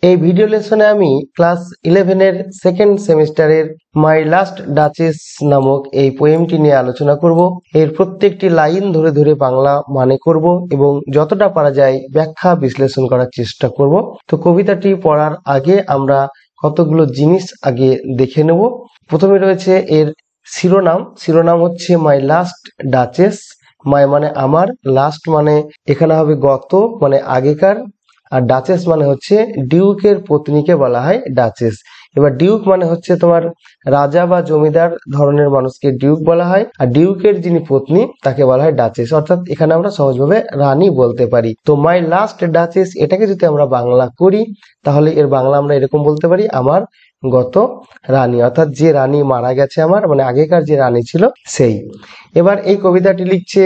এই ভিডিও লেসনে আমি ক্লাস 11 এর সেকেন্ড সেমিস্টারের মাই লাস্ট ডাচেস নামক এই পোয়েমটি নিয়ে আলোচনা করব। এর প্রত্যেকটি লাইন ধরে ধরে বাংলা মানে করব এবং যতটা পারা যায় ব্যাখ্যা বিশ্লেষণ করার চেষ্টা করব। তো কবিতাটি পড়ার আগে আমরা কতগুলো জিনিস আগে দেখে নেব। প্রথমে রয়েছে এর শিরোনাম হচ্ছে মাই লাস্ট ডাচেস। মাই মানে আমার, লাস্ট মানে এখানে হবে গত মানে আগেকার, আর ডাচেস মানে হচ্ছে ডিউকের পত্নীকে বলা হয় ডাচেস। এবার ডিউক মানে হচ্ছে তোমার রাজা বা জমিদার ধরনের মানুষকে ডিউক বলা হয়, আর ডিউকের যিনি পত্নী তাকে বলা হয় ডাচেস, অর্থাৎ এখানে আমরা সহজভাবে রানী বলতে পারি। তো মাই লাস্ট ডাচেস এটাকে যদি আমরা বাংলা করি তাহলে এর বাংলা আমরা এরকম বলতে পারি, আমার গত রানী, অর্থাৎ যে রানী মারা গেছে আমার, মানে আগেকার যে রানী ছিল সেই। এবার এই কবিতাটি লিখছে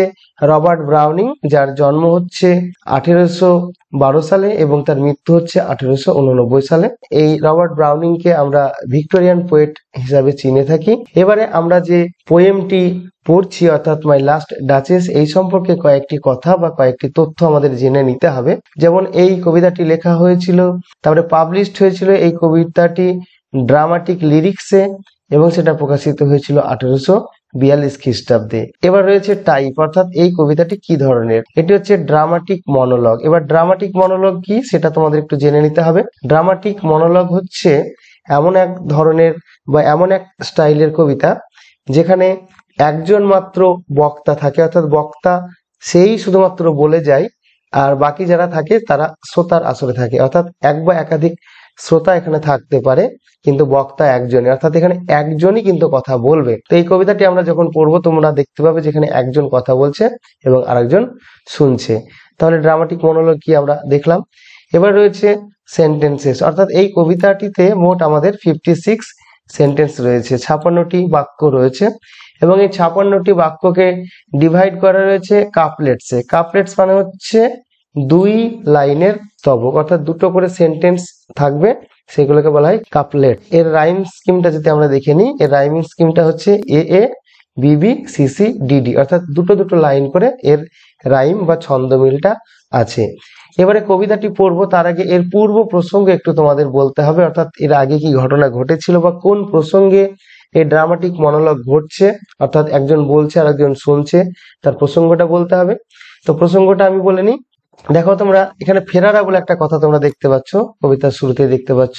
রবার্ট ব্রাউনিং, যার জন্ম হচ্ছে 1812 সালে এবং তার মৃত্যু হচ্ছে 1889 সালে। এই রবার্ট ব্রাউনিং কে আমরা ভিক্টোরিয়ান পোয়েট হিসাবে চিনে থাকি। এবারে আমরা যে পোয়েমটি পড়ছি অর্থাৎ মাই লাস্ট ডাচেস, এই সম্পর্কে কয়েকটি কথা বা কয়েকটি তথ্য আমাদের জেনে নিতে হবে। যেমন এই কবিতাটি লেখা হয়েছিল, তারপরে পাবলিশড হয়েছিল এই কবিতাটি ড্রামাটিক লিরিক্সে এবং সেটা প্রকাশিত হয়েছিল 1842 খ্রিস্টাব্দে। এবার রয়েছে টাইপ, অর্থাৎ এই কবিতাটি কি ধরনের। এটি হচ্ছে ড্রামাটিক মনোলগ। এবার ড্রামাটিক মনোলগ কি সেটা তোমাদের একটু জেনে নিতে হবে। ড্রামাটিক মনোলগ হচ্ছে এমন এক ধরনের বা এমন এক স্টাইলের কবিতা যেখানে একজন মাত্র বক্তা থাকে, অর্থাৎ বক্তা সেই শুধুমাত্র বলে যায় আর বাকি যারা থাকে তারা শ্রোতার আসরে থাকে, অর্থাৎ এক বা একাধিক শ্রোতা এখানে থাকতে পারে কিন্তু বক্তা একজনই, অর্থাৎ এখানে একজনই কিন্তু কথা বলবে। তো এই কবিতাটি আমরা যখন পড়বো তোমরা দেখতে পাবে যেখানে একজন কথা বলছে এবং আরেকজন শুনছে। তাহলে ড্রামাটিক মনোলগ কি আমরা দেখলাম। এবার রয়েছে সেন্টেন্সেস, অর্থাৎ এই কবিতাটিতে মোট আমাদের 56 সেন্টেন্স রয়েছে, 56টি বাক্য রয়েছে এবং এই 56টি বাক্যকে ডিভাইড করা রয়েছে কাপলেটসে। কাপলেটস মানে হচ্ছে দুই লাইনের স্তবক, অর্থাৎ দুটো করে সেন্টেন্স থাকবে, সেগুলোকে বলা হয় কাপলেট। এর রাইম স্কিমটা যদি আমরা দেখে নিই, এর রাইমিং স্কিমটা হচ্ছে এ এ বিবি সিসি ডিডি, অর্থাৎ দুটো দুটো লাইন করে এর রাইম বা ছন্দ মিলটা আছে। এবারে কবিতাটি পড়বো তার আগে এর পূর্ব প্রসঙ্গ একটু তোমাদের বলতে হবে, অর্থাৎ এর আগে কি ঘটনা ঘটেছিল বা কোন প্রসঙ্গে এই ড্রামাটিক মনোলগ ঘটছে, অর্থাৎ একজন বলছে আর একজন শুনছে, তার প্রসঙ্গটা বলতে হবে। তো প্রসঙ্গটা আমি বলে নিই। দেখো তোমরা এখানে ফেরারা বলে একটা কথা তোমরা দেখতে পাচ্ছ, কবিতার শুরুতে দেখতে পাচ্ছ।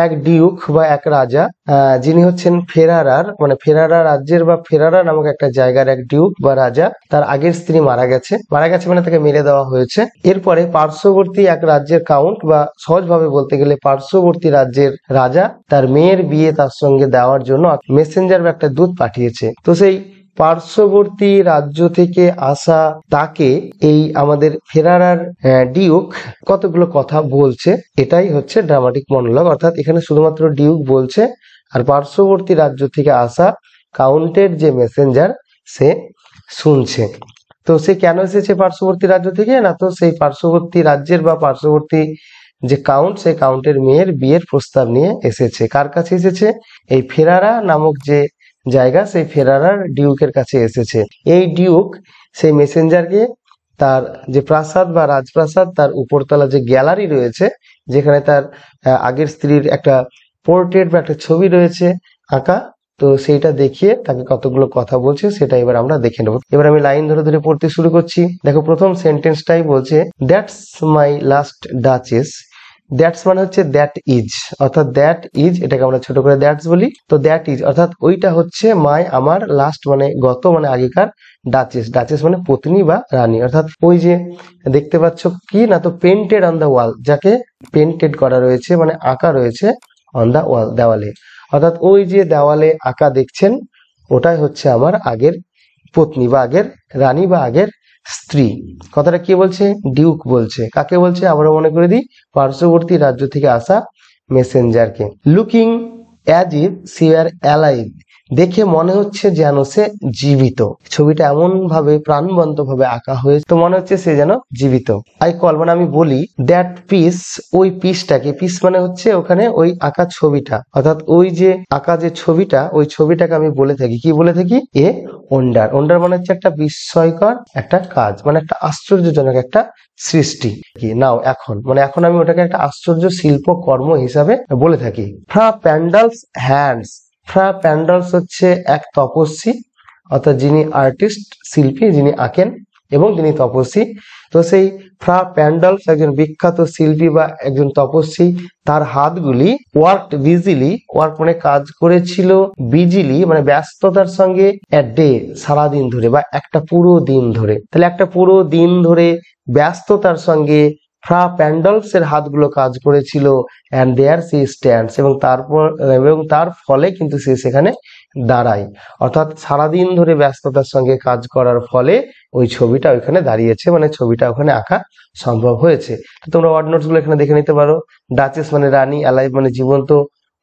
এক ডিউক বা এক রাজা, যিনি হচ্ছেন ফেরারার মানে ফেরারা রাজ্যের বা ফেরারা নামক একটা জায়গার এক ডিউক বা রাজা, তার আগের স্ত্রী মারা গেছে মানে তাকে মেরে দেওয়া হয়েছে। এরপরে পার্শ্ববর্তী এক রাজ্যের কাউন্ট বা সহজভাবে বলতে গেলে পার্শ্ববর্তী রাজ্যের রাজা তার মেয়ের বিয়ে তার সঙ্গে দেওয়ার জন্য মেসেঞ্জার বা একটা দূত পাঠিয়েছে। তো সেই পার্শ্ববর্তী রাজ্য থেকে আসা তাকে এই আমাদের ফেরারার ডিউক কতগুলো কথা বলছে, এটাই হচ্ছে ড্রামাটিক মনোলগ। অর্থাৎ এখানে শুধুমাত্র ডিউক বলছে আর পার্শ্ববর্তী রাজ্য থেকে আসা কাউন্টের যে মেসেঞ্জার সে শুনছে। তো সে কেন এসেছে পার্শ্ববর্তী রাজ্য থেকে, না তো সেই পার্শ্ববর্তী রাজ্যের বা পার্শ্ববর্তী যে কাউন্ট সেই কাউন্টের মেয়ের বিয়ের প্রস্তাব নিয়ে এসেছে। কার কাছে এসেছে? এই ফেরারা নামক যে জায়গা সেই ফেরারার ডিউকের কাছে এসেছে। এই ডিউক সেই মেসেঞ্জারকে তার যে প্রাসাদ বা রাজপ্রাসাদ তার উপরতলা যে গ্যালারি রয়েছে যেখানে তার আগের স্ত্রীর একটা পোর্ট্রেট বা একটা ছবি রয়েছে আঁকা, তো সেইটা দেখিয়ে তাকে কতগুলো কথা বলছে সেটা এবার আমরা দেখে নেব। এবার আমি লাইন ধরে ধরে পড়তে শুরু করছি। দেখো প্রথম সেন্টেন্সটাই বলছে that's my last duchess. That's মানে হচ্ছে দ্যাট ইজ, অর্থাৎ দ্যাট ইজ এটাকে আমরা ছোট করে দ্যাটস বলি। তো দ্যাট ইজ অর্থাৎ ওইটা হচ্ছে মাই আমার, লাস্ট মানে গত মানে আগেকার, ডাচেস ডাচেস মানে পত্নী বা রানী, অর্থাৎ ওই যে দেখতে পাচ্ছ কি না, তো পেন্টেড অন দ্য ওয়াল, যাকে পেন্টেড করা রয়েছে মানে আঁকা রয়েছে অন দ্য ওয়াল দেওয়ালে, অর্থাৎ ওই যে দেওয়ালে আঁকা দেখছেন ওটাই হচ্ছে আমার আগের পত্নী বা আগের রানী বা আগের স্ত্রী। কথাটা কি বলছে? ডিউক বলছে। কাকে বলছে? আমরা মনে করে দিই পার্শ্ববর্তী রাজ্য থেকে আসা মেসেঞ্জারকে। Looking as if she are alive, দেখে মনে হচ্ছে যেন সে জীবিত। ছবিটা এমন ভাবে প্রাণবন্ত ভাবে আঁকা হয়েছে, তো মনে হচ্ছে সে যেন জীবিত। আই কল মানে আমি বলি দ্যাট পিস, ওই পিসটাকে, পিস মানে হচ্ছে ওখানে ওই আঁকা ছবিটা, অর্থাৎ ওই যে আঁকা যে ছবিটা, ওই ছবিটাকে আমি বলে থাকি, কি বলে থাকি, এ ওন্ডার। ওন্ডার মানে হচ্ছে একটা বিস্ময়কর একটা কাজ, মানে একটা আশ্চর্যজনক একটা সৃষ্টি। কি নাও এখন, মানে এখন আমি ওটাকে একটা আশ্চর্য শিল্প কর্ম হিসাবে বলে থাকি। ফ্রা প্যান্ডালস হ্যান্ডস, ফ্রা প্যান্ডালস হচ্ছে এক তপস্বী, অর্থাৎ যিনি আর্টিস্ট, শিল্পী, যিনি আঁকেন এবং যিনি তপস্বী। তো সেই ফ্রা প্যান্ডালস একজন বিখ্যাত শিল্পী বা একজন তপস্বী, তার হাতগুলি ওয়ার্কড বিজিলি, ওয়ার্ক মানে কাজ করেছিল, বিজিলি মানে ব্যস্ততার সঙ্গে, এ ডে সারাদিন ধরে বা একটা পুরো দিন ধরে। তাহলে একটা পুরো দিন ধরে ব্যস্ততার সঙ্গে ফ্রা প্যান্ডালস এর হাতগুলো কাজ করেছিল, অ্যান্ড দেয়ার সি স্ট্যান্ডস, এবং তার ফলে কিন্তু সে সেখানে দাঁড়ায়। অর্থাৎ সারাদিন ধরে ব্যস্ততার সঙ্গে কাজ করার ফলে ওই ছবিটা ওইখানে দাঁড়িয়েছে, মানে ছবিটা ওখানে আঁকা সম্ভব হয়েছে। তো তোমরা ওয়ার্ড নোটস গুলো এখানে দেখে নিতে পারো। ডাচেস মানে রানী, অ্যালাইভ মানে জীবন্ত,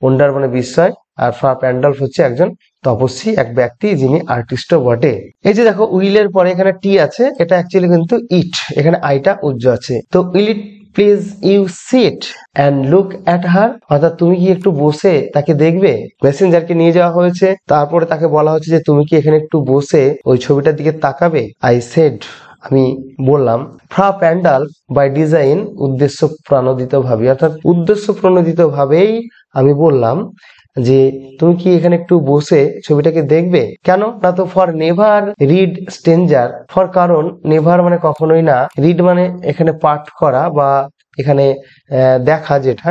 ওন্ডার মানে বিস্ময়, আর ফ্রা প্যান্ডালস হচ্ছে একজন তপস্বী, এক ব্যক্তি যিনি আর্টিস্টও বটে। এই যে দেখো উইলের পরে এখানে টি আছে, এটা অ্যাকচুয়ালি কিন্তু ইট, এখানে আইটা উজ্জ আছে। তো will it please you sit and look at her, অর্থাৎ তুমি কি একটু বসে তাকে দেখবে। মেসেঞ্জারকে নিয়ে যাওয়া হয়েছে, তারপরে তাকে বলা হচ্ছে যে তুমি কি এখানে একটু বসে ওই ছবিটার দিকে তাকাবে। আই সেড, আমি বললাম, ফ্রা প্যান্ডাল বাই ডিজাইন, উদ্দেশ্য প্রণোদিত ভাবে, অর্থাৎ উদ্দেশ্য প্রণোদিত ভাবেই আমি বললাম যে তুমি কি এখানে একটু বসে ছবিটাকে দেখবে। কেন না, তো for never read stranger, for কারণ, নেভার মানে কখনোই না, রিড মানে এখানে পাঠ করা বা এখানে দেখা, যেটা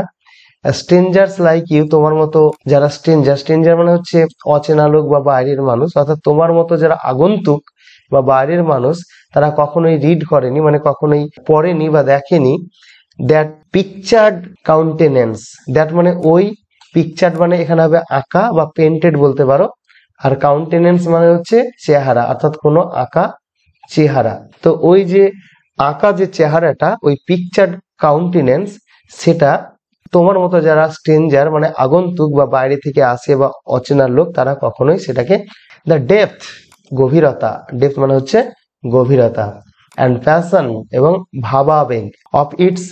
স্ট্রেঞ্জার্স লাইক ইউ, তোমার মতো যারা স্ট্রেঞ্জার, স্ট্রেঞ্জার মানে হচ্ছে অচেনা লোক বা বাইরের মানুষ, অর্থাৎ তোমার মতো যারা আগন্তুক বা বাইরের মানুষ, তারা কখনোই রিড করেনি, মানে কখনোই পড়েনি বা দেখেনি দ্যাট পিকচার্ড কাউন্টেনেন্স, দ্যাট মানে ওই, পিকচার্ড মানে এখানে হবে আঁকা বা পেন্টেড বলতে পারো, আর কাউন্টেনেন্স মানে হচ্ছে চেহারা, অর্থাৎ কোনো আঁকা চেহারা। তো ওই যে আঁকা যে চেহারাটা, ওই পিকচার্ড কাউন্টেনেন্স, সেটা তোমার মতো যারা স্ট্রেঞ্জার মানে আগন্তুক বা বাইরে থেকে আসে বা অচেনা লোক, তারা কখনোই সেটাকে, দ্য ডেপথ গভীরতা, ডেপথ মানে হচ্ছে গভীরতা, অ্যান্ড প্যাশন এবং ভাবাবেগ, অফ ইটস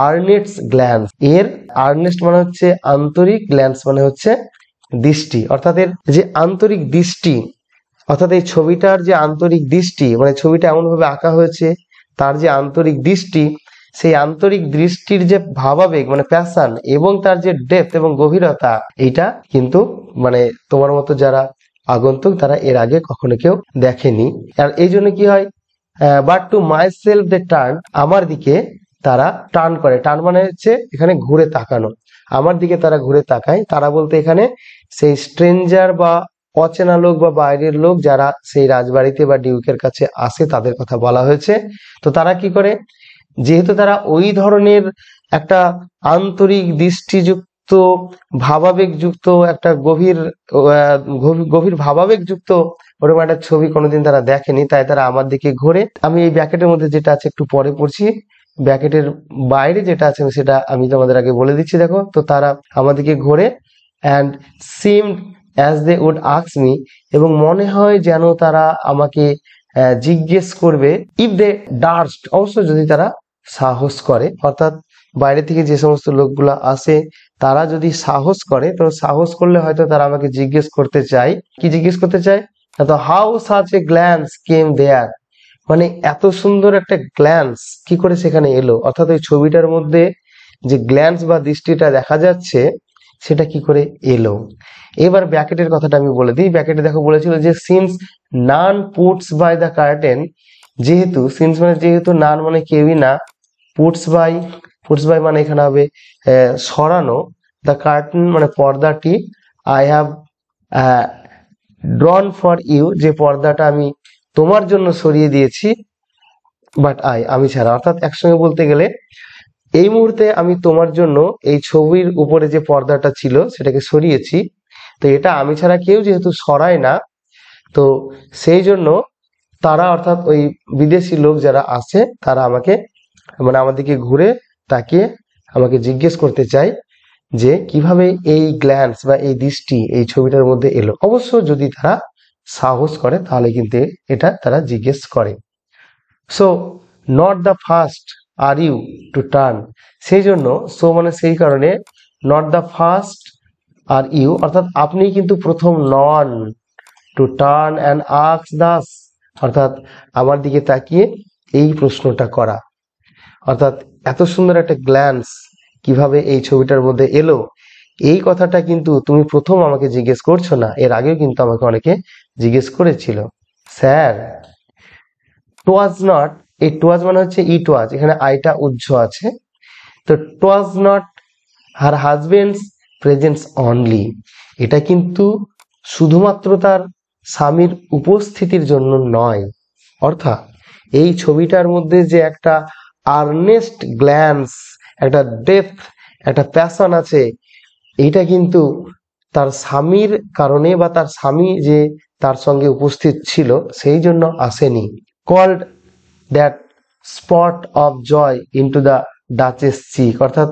আর্নেস্ট গ্ল্যান্স, এর আর্নেস্ট মানে হচ্ছে আন্তরিক, গ্ল্যান্স মানে হচ্ছে দৃষ্টি, অর্থাৎ এর যে আন্তরিক দৃষ্টি, অর্থাৎ এই ছবিটার যে আন্তরিক দৃষ্টি, মানে ছবিটা এমন ভাবে আঁকা হয়েছে, তার যে আন্তরিক দৃষ্টি, সেই আন্তরিক দৃষ্টির যে ভাবাবেগ মানে প্যাশন, এবং তার যে ডেপথ এবং গভীরতা, এইটা কিন্তু মানে তোমার মতো যারা আগন্তুক, তারা এর আগে কখনো কেউ দেখেনি। আর এই জন্য কি হয়, but to myself they turn, আমার দিকে তারা টার্ন করে, টার্ন মানে হচ্ছে এখানে ঘুরে তাকানো, আমার দিকে তারা ঘুরে তাকায়। তারা বলতে এখানে সেই স্ট্রেঞ্জার বা অচেনা লোক বা বাইরের লোক যারা সেই রাজবাড়িতে বা ডিউকের কাছে আসে, তাদের কথা বলা হয়েছে। তো তারা কি করে, যেহেতু তারা ওই ধরনের একটা আন্তরিক দৃষ্টিযুক্ত, ভাবাবেগ যুক্ত, একটা গভীর ভাবাবেগ যুক্ত ওরকম একটা ছবি কোনোদিন তারা দেখেনি, তাই তারা আমার দিকে ঘুরে। আমি এই ব্র্যাকেটের মধ্যে যেটা আছে একটু পরে পড়ছি, ব্র্যাকেটের বাইরে যেটা আছে সেটা আমি তোমাদের আগে বলে দিচ্ছি। দেখো, তো তারা আমাদেরকে ঘোরে, and seemed as they would ask me, এবং মনে হয় যেন তারা আমাকে জিজ্ঞেস করবে, ইফ দে ডার্স্ট, অবশ্য যদি তারা সাহস করে, অর্থাৎ বাইরে থেকে যে সমস্ত লোকগুলা আসে, তারা যদি সাহস করে, তো সাহস করলে হয়তো তারা আমাকে জিজ্ঞেস করতে চায়, কি জিজ্ঞেস করতে চায়, তো হাউ সাচ এ গ্ল্যান্স কেম দেয়ার, মানে এত সুন্দর একটা গ্ল্যান্স কি করে সেখানে এলো, অর্থাৎ ওই ছবিটার মধ্যে যে গ্ল্যান্স বা দৃষ্টিটা দেখা যাচ্ছে, সেটা কি করে এলো। এবার ব্র্যাকেটের কথাটা আমি বলে দিই। ব্র্যাকেটে দেখো বলেছিল যে since none puts by the curtain, যেহেতু সিন্স মানে যেহেতু, নান মানে কেউই না, পুটস বাই মানে এখানে হবে সরানো, দ্য কার্টেন মানে পর্দাটি, I have drawn for you, যে পর্দাটা আমি তোমার জন্য সরিয়ে দিয়েছি, বাট আমি ছাড়া, অর্থাৎ একসঙ্গে বলতে গেলে এই মুহূর্তে আমি তোমার জন্য এই ছবির উপরে যে পর্দাটা ছিল সেটাকে সরিয়েছি। তো এটা আমি ছাড়া কেউ যেহেতু সরায় না, তো সেই জন্য তারা, অর্থাৎ ওই বিদেশি লোক যারা আছে, তারা আমাকে মানে আমাদেরকে ঘুরে তাকিয়ে আমাকে জিজ্ঞেস করতে চায় যে কিভাবে এই গ্ল্যান্স বা এই দৃষ্টি এই ছবিটার মধ্যে এলো। অবশ্য যদি তারা সাহস করে তাহলে কিন্তু এটা তারা জিজ্ঞেস করে। So not the first are you to turn, সেই জন্য সো মানে সেই কারণে, not the first are you অর্থাৎ আপনি কিন্তু প্রথম নন, to turn and ask thus অর্থাৎ আমার দিকে তাকিয়ে এই প্রশ্নটা করা। অর্থাৎ এত সুন্দর একটা গ্ল্যান্স কিভাবে এই ছবিটার মধ্যে এলো, এই কথাটা কিন্তু তুমি প্রথম আমাকে জিজ্ঞেস করছো না, এর আগেও কিন্তু আমাকে অনেকে জিজ্ঞেস করেছিল। স্যার টুয়াজ নট, এই টুয়াজ মানে হচ্ছে ইট ওয়াজ, এখানে আইটা উজ্জ আছে, তো টুয়াজ not her husband's presence only, এটা কিন্তু শুধুমাত্র তার স্বামীর উপস্থিতির জন্য নয়। অর্থাৎ এই ছবিটার মধ্যে যে একটা আর্নেস্ট গ্ল্যান্স, একটা ডেপথ, একটা প্যাশন আছে, এইটা কিন্তু তার স্বামীর কারণে বা তার স্বামী যে তার সঙ্গে উপস্থিত ছিল সেই জন্য আসেনি। Called that spot of joy into the duchess cheek, অর্থাৎ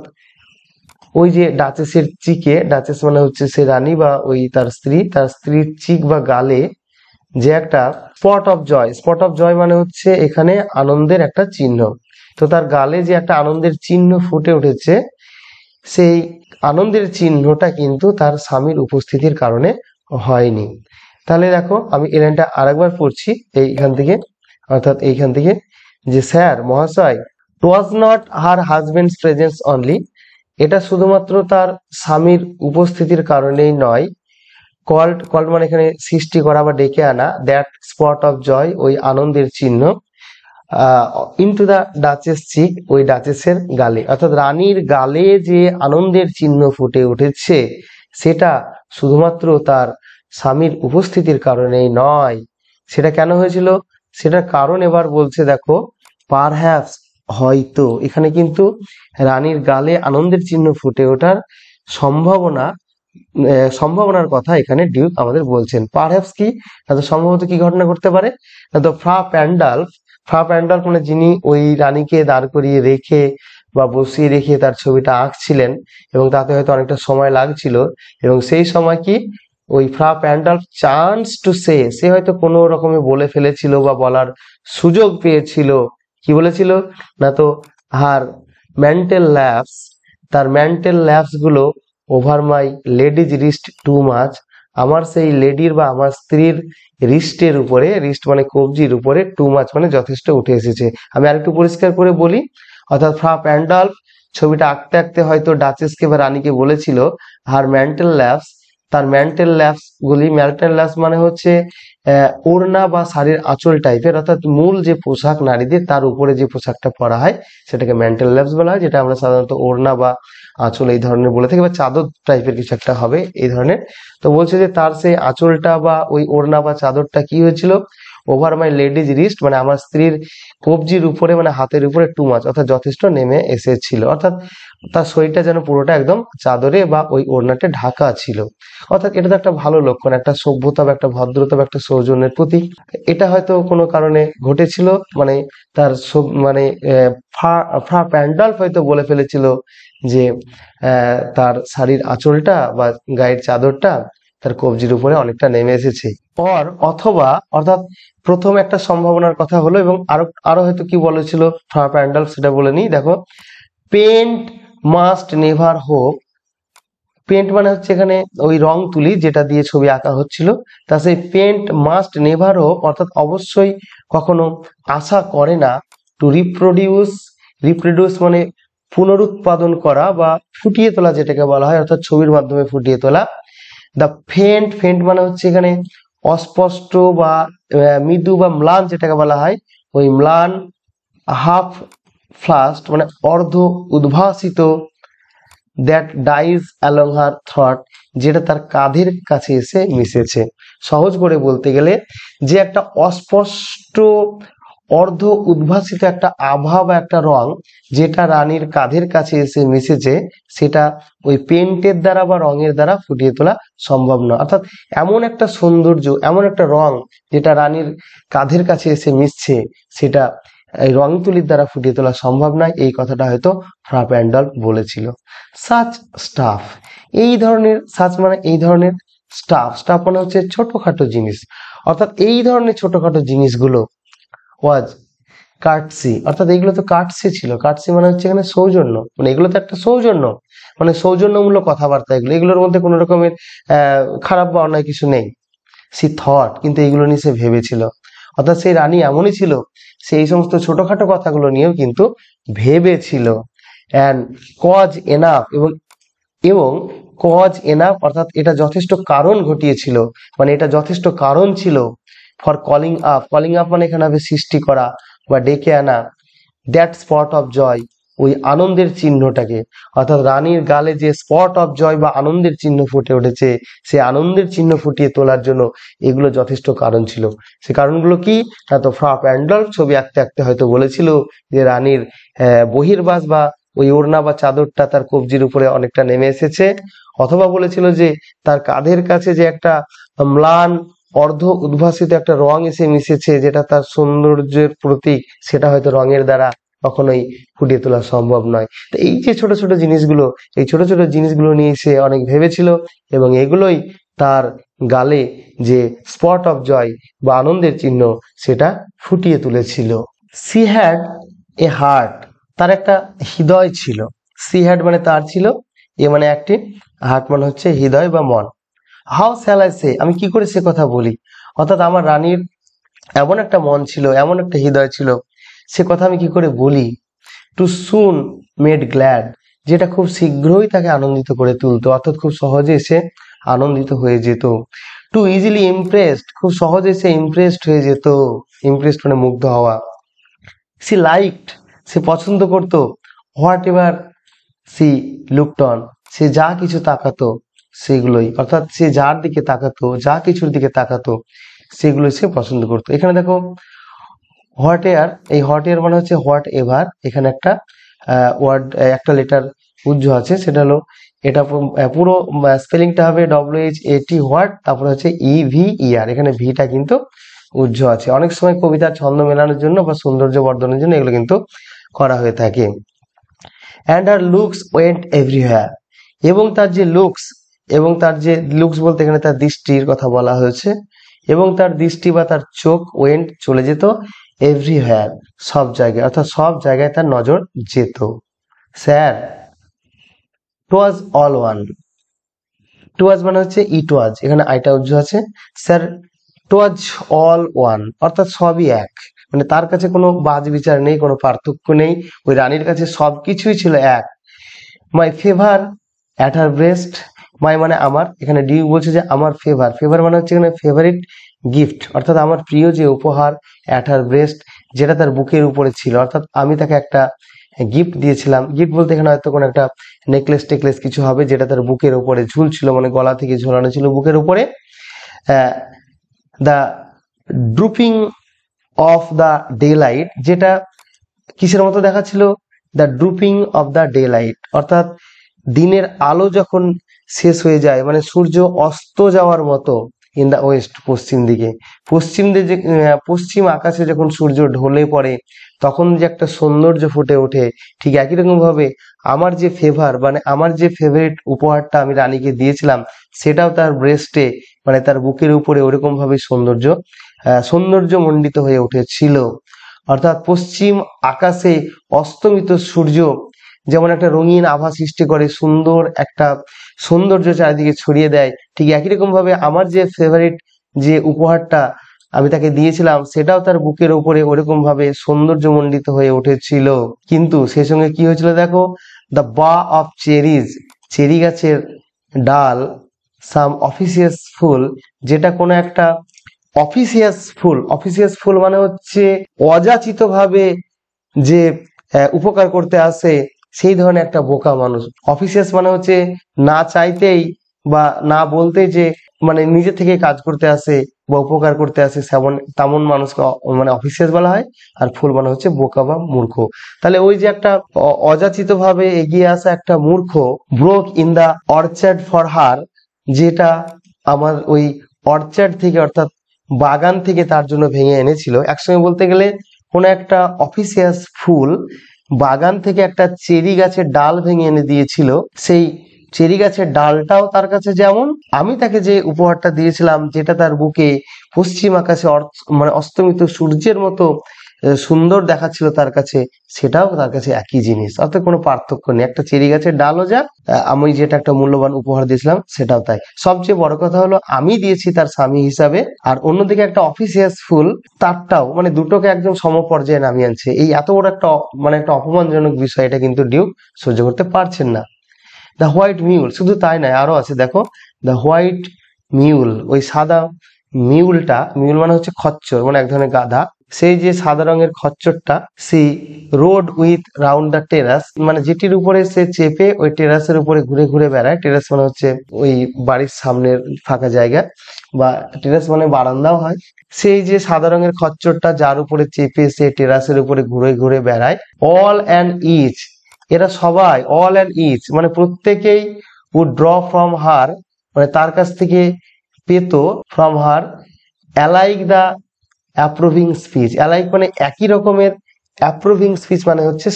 ওই যে ডাচেসের চিকে, ডাচেস মানে হচ্ছে সে রানী বা ওই তার স্ত্রী, তার স্ত্রীর চিক বা গালে যে একটা spot of joy, spot of joy মানে হচ্ছে এখানে আনন্দের একটা চিহ্ন, তো তার গালে যে একটা আনন্দের চিহ্ন ফুটে উঠেছে, সেই আনন্দের চিহ্নটা কিন্তু তার স্বামীর উপস্থিতির কারণে হয়নি। তাহলে দেখো আমি এই লাইনটা আরেকবার পড়ছি এইখান থেকে, অর্থাৎ এইখান থেকে, যে স্যার মহাশয় টুয়াজ not her husband's presence only, এটা শুধুমাত্র তার স্বামীর উপস্থিতির কারণেই নয়। কল্ড, কল্ড মানে এখানে সৃষ্টি করা বা ডেকে আনা, দ্যাট স্পট অফ জয় ওই আনন্দের চিহ্ন, ইনটু দ্য ডাচেস চিক ওই ডাচেসের গালে, অর্থাৎ রানীর গালে যে আনন্দের চিহ্ন ফুটে উঠেছে সেটা শুধুমাত্র তার স্বামীর উপস্থিতির কারণেই নয়। সেটা কেন হয়েছিল, সেটার কারণ এবার বলছে দেখো, পারহ্যাপস হয়তো, এখানে কিন্তু রানীর গালে আনন্দের চিহ্ন ফুটে ওঠার সম্ভাবনা, সম্ভাবনার কথা এখানে ডিউক আমাদের বলছেন। পারহ্যাপস কি, না তো সম্ভবত কি ঘটনা ঘটতে পারে, না তো ফ্রা প্যান্ডালফ, ফ্রা প্যান্ডালফ মানে যিনি ওই রানীকে দাঁড় করিয়ে রেখে বা বসিয়ে রেখে তার ছবিটা আঁকছিলেন এবং তাতে হয়তো অনেকটা সময় লাগছিল, এবং সেই সময় কি ওই ফ্রা প্যান্ডালফ চান্স টু সে, সে হয়তো কোনো রকমে বলে ফেলেছিল বা বলার সুযোগ পেয়েছিল, কি বলেছিল, না তো হার মেন্টাল ল্যাপস, তার মেন্টাল ল্যাপস গুলো over my lady's wrist too much, আমার সেই লেডির বা আমার স্ত্রীর রিস্টের উপরে, রিস্ট মানে কবজির উপরে, টু মাচ মানে যথেষ্ট উঠে এসেছে। আমি আরেকটু পরিষ্কার করে বলি, অর্থাৎ ফ্রা প্যান্ডালফ ছবিটা আঁকতে আঁকতে হয়তো ডাচেসকে বা রানীকে বলেছিল হার মেন্টাল ল্যাপস, তার মেন্টাল ল্যাপস গুলি, মেন্টাল ল্যাপস মানে হচ্ছে ওড়না বা শাড়ির আঁচল টাইপের, অর্থাৎ মূল যে পোশাক নারীদের তার উপরে যে পোশাকটা পরা হয় সেটাকে মেন্টাল ল্যাপস বলা হয়, যেটা আমরা সাধারণত ওড়না বা আঁচল এই ধরনের বলে থাকি, বা চাদর টাইপের কিছু একটা হবে এই ধরনের। তো বলছে যে তার সেই আঁচলটা বা ওই ওড়না বা চাদরটা কি হয়েছিল, ওভার মাই লেডিজ রিস্ট মানে আমার স্ত্রীর কবজির উপরে মানে হাতের উপরে টু মাচ অর্থাৎ যথেষ্ট নেমে এসেছিল, অর্থাৎ তার শরীরটা যেন পুরোটা একদম চাদরে বা ওই ওড়নাতে ঢাকা ছিল। অর্থাৎ এটা তো একটা ভালো লক্ষণ, একটা সভ্যতা বা একটা ভদ্রতা বা একটা সৌজন্যের প্রতীক। এটা হয়তো কোনো কারণে ঘটেছিল, মানে তার মানে ফ্রা প্যান্ডালফ হয়তো বলে ফেলেছিল যে তার শাড়ির আঁচলটা বা গায়ের চাদরটা তার কবজির উপরে অনেকটা নেমে এসেছে। অথবা অর্থাৎ প্রথম একটা সম্ভাবনার কথা হলো, এবং আরো আরো হয়তো কি বলেছিল ফ্রা প্যান্ডালফ সেটা বলে নিই। দেখো, paint must never hope, paint মানে হচ্ছে এখানে ওই রং তুলি যেটা দিয়ে ছবি আঁকা হচ্ছিল, তা সেই পেন্ট মাস্ট নেভার হোপ অর্থাৎ অবশ্যই কখনো আশা করে না, টু রিপ্রোডিউস, রিপ্রোডিউস মানে পুনরুৎপাদন করা বা ফুটিয়ে তোলা যেটাকে বলা হয়, অর্থাৎ ছবির মাধ্যমে ফুটিয়ে তোলা। দ্য ফেন্ট, ফেন্ট মানে হচ্ছে এখানে অস্পষ্ট বা মৃদু বা ম্লান যেটাকে বলা হয়, ওই ম্লান, হাফ ফ্লাস্ট মানে অর্ধ উদ্ভাসিত, that dies along her through যেটা তার কাঁধের কাছে এসে মিশেছে। সহজ করে বলতে গেলে যে একটা অস্পষ্ট অর্ধ উদ্ভাসিত একটা আভা বা একটা রং যেটা রানীর কাঁধের কাছে এসে মিশেছে, সেটা ওই পেন্টের দ্বারা বা রঙের দ্বারা ফুটিয়ে তোলা সম্ভব নয়। অর্থাৎ এমন একটা সৌন্দর্য, এমন একটা রং যেটা রানীর কাঁধের কাছে এসে মিশছে, সেটা এই রং তুলির দ্বারা ফুটিয়ে তোলা সম্ভব নয়, এই কথাটা হয়তো ফ্রা প্যান্ডল বলেছিল। সাচ স্টাফ, এই ধরনের, সাচ মানে এই ধরনের, স্টাফ, স্টাফ মানে হচ্ছে ছোটখাটো জিনিস, অর্থাৎ এই ধরনের ছোটখাটো জিনিসগুলো ওয়াজ কার্টসি, অর্থাৎ এগুলো তো কার্টসি ছিল। কার্টসি মানে হচ্ছে এখানে সৌজন্য, মানে এগুলো তো একটা সৌজন্য, মানে সৌজন্যমূলক কথাবার্তা, এগুলো, এগুলোর মধ্যে কোনো রকমের খারাপ বা অন্যায় কিছু নেই। সি থট, কিন্তু এইগুলো নিয়ে সে ভেবেছিল, অর্থাৎ সেই রানী এমনই ছিল, সে এই সমস্ত ছোটখাটো কথাগুলো নিয়েও কিন্তু ভেবেছিল। অ্যান্ড কজ এনাফ, এবং এবং কজ এনাফ অর্থাৎ এটা যথেষ্ট কারণ ঘটিয়েছিল, মানে এটা যথেষ্ট কারণ ছিল for calling up, calling up মানে এখানে হবে সৃষ্টি করা বা ডেকে আনা, দ্যাট স্পট অফ জয়, ওই আনন্দের চিহ্নটাকে, অর্থাৎ রানীর গালে যে স্পট অফ জয় বা আনন্দের চিহ্ন ফুটে উঠেছে, সেই আনন্দের চিহ্ন ফুটিয়ে তোলার জন্য এগুলো যথেষ্ট কারণ ছিল। সে কারণগুলো কি, না তো ফ্রা প্যান্ডল ছবি আঁকতে আঁকতে হয়তো বলেছিল যে রানীর বহির্বাস বা ওই ওড়না বা চাদরটা তার কবজির উপরে অনেকটা নেমে এসেছে, অথবা বলেছিল যে তার কাঁধের কাছে যে একটা ম্লান অর্ধ উদ্ভাসিত একটা রং এসে মিশেছে, যেটা তার সৌন্দর্যের প্রতীক, সেটা হয়তো রঙের দ্বারা কখনোই ফুটিয়ে তোলা সম্ভব নয়। তো এই যে ছোট ছোট জিনিসগুলো, এই ছোট ছোট জিনিসগুলো নিয়ে সে অনেক ভেবেছিল, এবং এগুলোই তার গালে যে স্পট অফ জয় বা আনন্দের চিহ্ন সেটা ফুটিয়ে তুলেছিল। সি হ্যাড এ হার্ট, তার একটা হৃদয় ছিল। সি হ্যাড মানে তার ছিল, এ মানে একটি, হার্ট মানে হচ্ছে হৃদয় বা মন। হাউ শ্যাল আই সে, আমি কি করে সে কথা বলি, অর্থাৎ আমার রানীর এমন একটা মন ছিল, এমন একটা হৃদয় ছিল, সে কথা আমি কি করে বলি। টু সুন মেড গ্ল্যাড, যেটা খুব শীঘ্রই তাকে আনন্দিত করে তুলতো, অর্থাৎ খুব সহজে সে আনন্দিত হয়ে যেত। টু ইজিলি ইমপ্রেসড, খুব সহজে সে ইমপ্রেসড হয়ে যেত, ইমপ্রেসড মানে মুগ্ধ হওয়া। সি লাইকড, সে পছন্দ করতো, whatever she looked on, সে যা কিছু তাকাতো সেগুলোই, অর্থাৎ সে যার দিকে তাকাতো, যা কিছুর দিকে তাকাতো সেগুলোই সে পছন্দ করতো। এখানে দেখো হোয়াট এয়ার, এই হোয়াট এয়ার মানে হচ্ছে হোয়াট এভার, এখানে একটা ওয়ার্ড, একটা লেটার উজ্জ আছে, সেটা হলো, এটা পুরো স্পেলিংটা হবে WHAT হোয়াট, তারপরে হচ্ছে EVER, এখানে ভিটা কিন্তু উজ্জ আছে। অনেক সময় কবিতার ছন্দ মেলানোর জন্য বা সৌন্দর্য বর্ধনের জন্য এগুলো কিন্তু করা হয়ে থাকে। And her looks went everywhere, এবং তার যে লুকস, এবং তার যে লুকস বলতে এখানে তার দৃষ্টির কথা বলা হয়েছে, এবং তার দৃষ্টি বা তার চোখ ওয়েন্ট চলে যেত, এভরিহোয়ার সব জায়গায়, অর্থাৎ সব জায়গায় তার নজর যেত। স্যার টুয়াজ অল ওয়ান, টুয়াজ মানে হচ্ছে ইট ওয়াজ, এখানে আইটা উজ্জ আছে। স্যার টুয়াজ অল ওয়ান অর্থাৎ সবই এক, মানে তার কাছে কোনো বাজ বিচার নেই, কোনো পার্থক্য নেই, ওই রানীর কাছে সবকিছুই ছিল এক। My favour at her breast, my মানে আমার, এখানে ডিউ বলছে যে আমার ফেভার, ফেভার মানে হচ্ছে এখানে ফেভারিট গিফট, অর্থাৎ আমার প্রিয় যে উপহার, অ্যাট হার ব্রেস্ট যেটা তার বুকের উপরে ছিল, অর্থাৎ আমি তাকে একটা গিফট দিয়েছিলাম। গিফট বলতে এখানে হয়তো কোনো একটা নেকলেস টেকলেস কিছু হবে, যেটা তার বুকের উপরে ঝুলছিল, মানে গলা থেকে ঝোলানো ছিল বুকের উপরে। The drooping of the daylight, যেটা কিসের মতো দেখাচ্ছিল, the drooping of the daylight অর্থাৎ দিনের আলো যখন শেষ হয়ে যায়, মানে সূর্য অস্ত যাওয়ার মতো, ইন দা ওয়েস্ট পশ্চিম দিকে, পশ্চিম আকাশে যখন সূর্য ঢলে পড়ে তখন যে একটা সৌন্দর্য ফুটে ওঠে, ঠিক একই রকম ভাবে আমার যে ফেভার, মানে আমার যে ফেভারিট উপহারটা আমি রানীকে দিয়েছিলাম, সেটাও তার ব্রেস্টে, মানে তার বুকের উপরে ওরকম ভাবে সৌন্দর্য মণ্ডিত হয়ে উঠেছিল। অর্থাৎ পশ্চিম আকাশে অস্তমিত সূর্য যেমন একটা রঙিন আভা সৃষ্টি করে, সুন্দর একটা সৌন্দর্য চারিদিকে ছড়িয়ে দেয়, ঠিক একই রকম ভাবে আমার যে ফেভারিট যে উপহারটা আমি তাকে দিয়েছিলাম, সেটাও তার বুকের উপরে ওরকম ভাবে সৌন্দর্য মণ্ডিত হয়ে উঠেছিল। কিন্তু সেই সঙ্গে কি হয়েছিল দেখো, দ্য বা অফ চেরিজ, চেরি গাছের ডাল, সাম অফিসিয়াস ফুল, যেটা কোনো একটা অফিসিয়াস ফুল, অফিসিয়াস ফুল মানে হচ্ছে অযাচিত ভাবে যে উপকার করতে আসে, সেই ধরনের একটা বোকা মানুষ। অফিসিয়াস মানে হচ্ছে না চাইতেই বা না বলতেই যে মানে নিজে থেকে কাজ করতে আসে বা উপকার করতে আসে, তেমন মানুষকে মানে অফিসিয়াস বলা হয়। আর ফুল মানে হচ্ছে বোকা বা মূর্খ। তাহলে ওই যে একটা অযাচিত ভাবে এগিয়ে আসা একটা মূর্খ, broke in the orchard for her, যেটা আমার ওই অর্চার্ড থেকে অর্থাৎ বাগান থেকে তার জন্য ভেঙে এনেছিল। একসঙ্গে বলতে গেলে কোন একটা অফিসিয়াস ফুল বাগান থেকে একটা চেরি গাছের ডাল ভেঙে এনে দিয়েছিল, সেই চেরি গাছের ডালটাও তার কাছে যেমন, আমি তাকে যে উপহারটা দিয়েছিলাম যেটা তার বুকে পশ্চিম আকাশে মানে অস্তমিত সূর্যের মতো সুন্দর দেখাচ্ছিল তার কাছে, সেটাও তার কাছে একই জিনিস। অর্থাৎ কোনো পার্থক্য নেই। একটা চেরি গাছের ডালও যা, আমি যেটা একটা মূল্যবান উপহার দিয়েছিলাম সেটাও তাই। সবচেয়ে বড় কথা হলো আমি দিয়েছি তার স্বামী হিসাবে, আর অন্যদিকে একটা অফিসিয়াস ফুল তারটাও, মানে দুটোকে একদম সমপর্যায়ে নামিয়ে আনছে। এই এত বড় একটা মানে একটা অপমানজনক বিষয়, এটা কিন্তু ডিউক সহ্য করতে পারছেন না। দ্য হোয়াইট মিউল, শুধু তাই নয়, আরো আছে দেখো, দ্য হোয়াইট মিউল, ওই সাদা মিউলটা, মিউল মানে হচ্ছে খচ্চর, মানে এক ধরনের গাধা, সেই যে সাদা রঙের খচ্চরটা, she rode with round the terrace, মানে যেটির উপরে সে চেপে ওই টেরাসের উপরে ঘুরে ঘুরে বেড়ায়। টেরাস মানে হচ্ছে ওই বাড়ির সামনের ফাঁকা জায়গা, বা টেরাস মানে বারান্দাও হয়। সেই যে সাদা রঙের খচ্চরটা যার উপরে চেপে সে টেরাসের উপরে ঘুরে ঘুরে বেড়ায়, অল অ্যান্ড ইচ, এরা সবাই, অল অ্যান্ড ইচ মানে প্রত্যেকেই, উড ড্র ফ্রম হার, মানে তার কাছ থেকে পেত, from her alike the approving speech, alike মানে একই রকমের, অ্যাপ্রুভিং স্পিচ মানে হচ্ছে